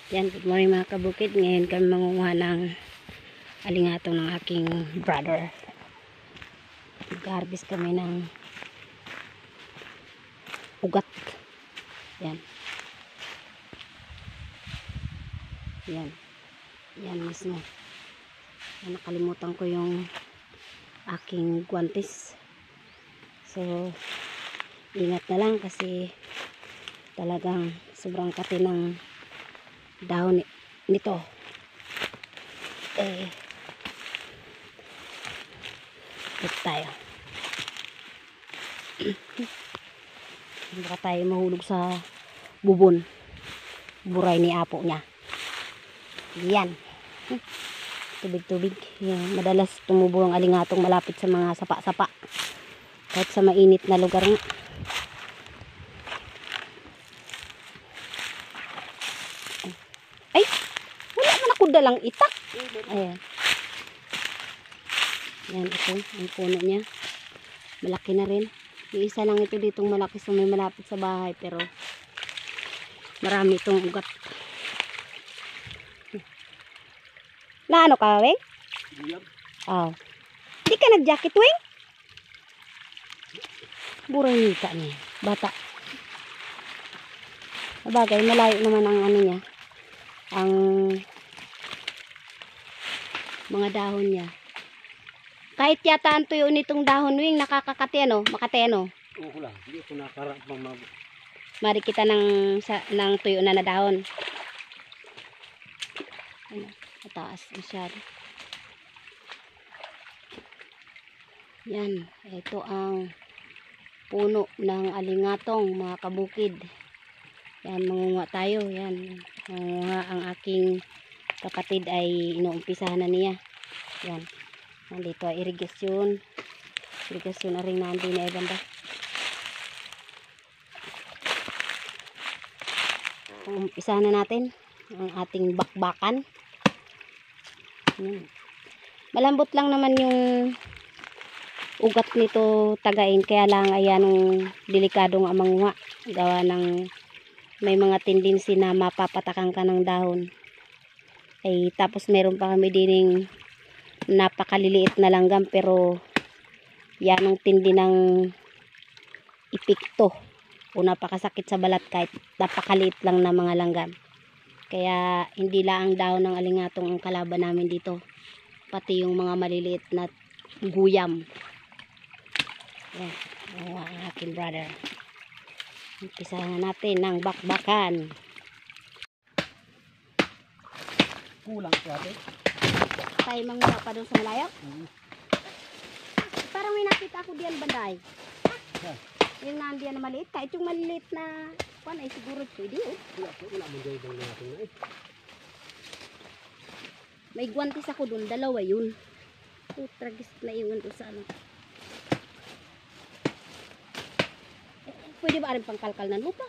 Yan, good morning mga kabukid. Ngayon kami mangunguha ng alingatong ng aking brother. Mag-harvest kami ng ugat. Yan. Yan. Yan mismo. Yan, nakalimutan ko yung aking guantes. So, ingat na lang kasi talagang sobrang kati ng dahon nito. Ito tayo. Baka tayo mahulog sa bubon. Buray ni apo niya. Yan. Tubig-tubig. Yan. Madalas tumubo ang alingatong malapit sa mga sapa-sapa. Kahit sa mainit na lugar nga. Ay! Wala man ako dalang itak. Ayan. Yan ito. Ang puno niya. Malaki na rin. Yung isa lang ito ditong malaki sa may malapit sa bahay. Pero marami itong ugat. Na ano ka, Weng? Oh. Di ka nag-jacket, Weng? Buray nika niya. Bata. Sabagay, malayo naman ang ano niya. Ang mga dahon niya. Kahit yata ang tuyo nitong dahon, Weng, nakakakati ano? Makati ano? Oo lang. Hindi ko nakarap mang Mari kita ng tuyo na dahon. Ano? Mataas masyado. Yan. Ito ang puno ng alingatong mga kabukid. Yan, mangunguha tayo. Yan. Mangunguha ang aking kapatid ay inuumpisahan na niya. Yan. Nandito ay irigasyon. Irigasyon na rin nandun na ibanda. Umpisahan na natin ang ating bakbakan. Yan. Malambot lang naman yung ugat nito tagain. Kaya lang ayan ang delikadong manguha. Gawa ng may mga tendency na mapapatakan ka ng dahon. Ay, tapos meron pa kami dining napakaliliit na langgam pero yan ang tindi ng epekto o napakasakit sa balat kahit napakaliit lang na mga langgam. Kaya hindi lang ang dahon ng alingatong ang kalaban namin dito, pati yung mga maliliit na guyam. Yan, ang aking brother. Umpisahan na natin ng bakbakan. kulang siya ate. Tayo manguha pa doon sa malayo. Parang may nakita ako diyan banday. Yung nandiyan na maliit. Kahit yung maliit na kuwan ay siguro pwede. Wala mo dyan ibang natin na eh. May guwantes ako doon. Dalawa yun. Tragis na iwan doon sa ano. Pwede ba rin pangkalkal ng lupa?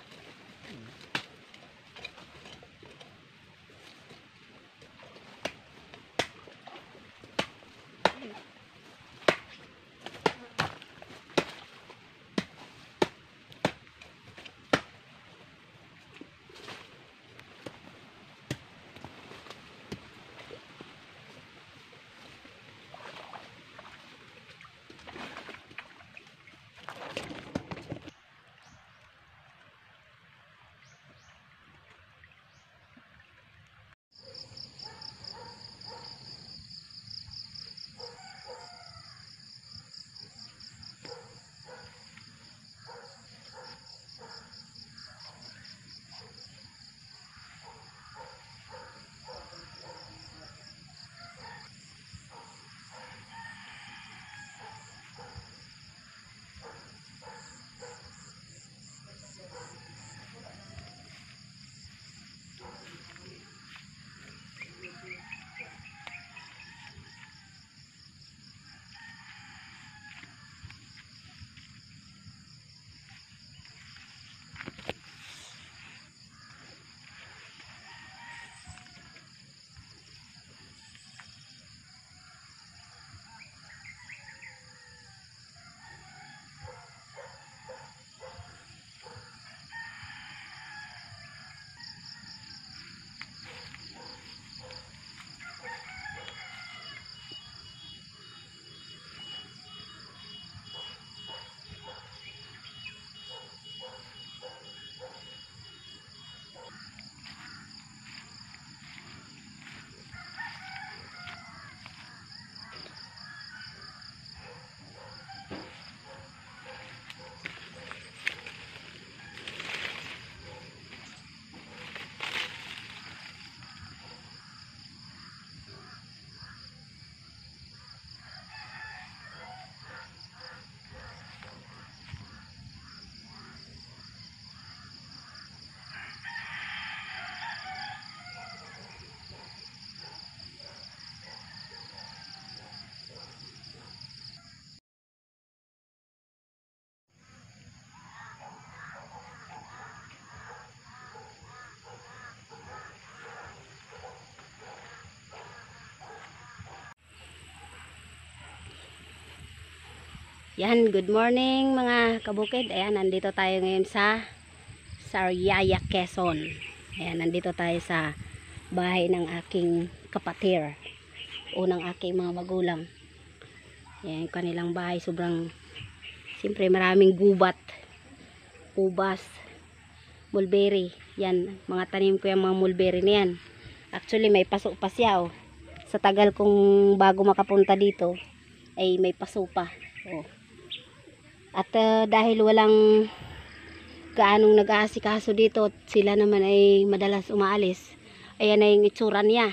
Yan, good morning mga kabukid. Ayan, nandito tayo ngayon sa Sariaya, Quezon. Ayan, nandito tayo sa bahay ng aking kapatid o ng aking mga magulang. Ayan, yung kanilang bahay. Sobrang, siyempre maraming gubat, ubas, mulberry. Yan, mga tanim ko yung mga mulberry na yan. Actually, may paso pa siya. Oh. Sa tagal kong bago makapunta dito, ay may paso pa. Oh. At dahil walang gaanong nag-aasikaso dito, sila naman ay madalas umaalis. Ayan na yung itsura niya.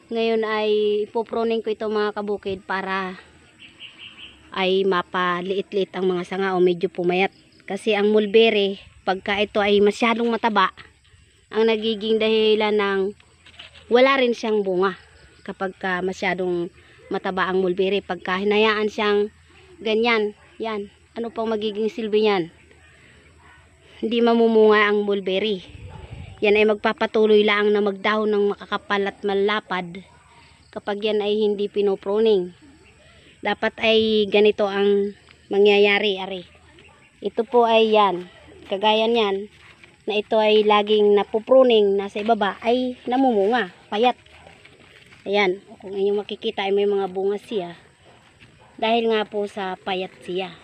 Ngayon ay ipoproning ko ito mga kabukid para ay mapaliit-liit ang mga sanga o medyo pumayat. Kasi ang mulberry, pagka ito ay masyadong mataba, ang nagiging dahilan ng wala rin siyang bunga. Kapag masyadong mataba ang mulberry, pagka hinayaan siyang ganyan, yan, ano pang magiging silbi niyan? Hindi mamumunga ang mulberry. Yan ay magpapatuloy lang na magdahon ng makakapal at malapad kapag yan ay hindi pinoproning. Dapat ay ganito ang mangyayari, ari. Ito po ay yan, kagaya niyan, na ito ay laging napupruning, nasa ibaba ay namumunga, payat. Ayan, kung inyong makikita ay may mga bunga siya. Dahil nga po sa payat siya.